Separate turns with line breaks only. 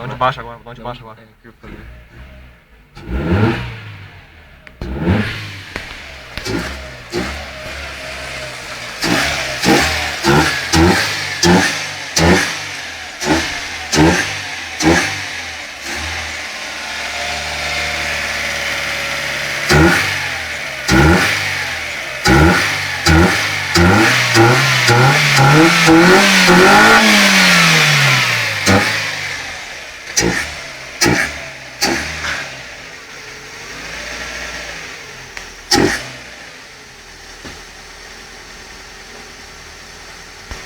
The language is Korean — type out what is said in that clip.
Dá um de baixo agora, dá um de baixo agora.
É, que eu falei.
Yeah.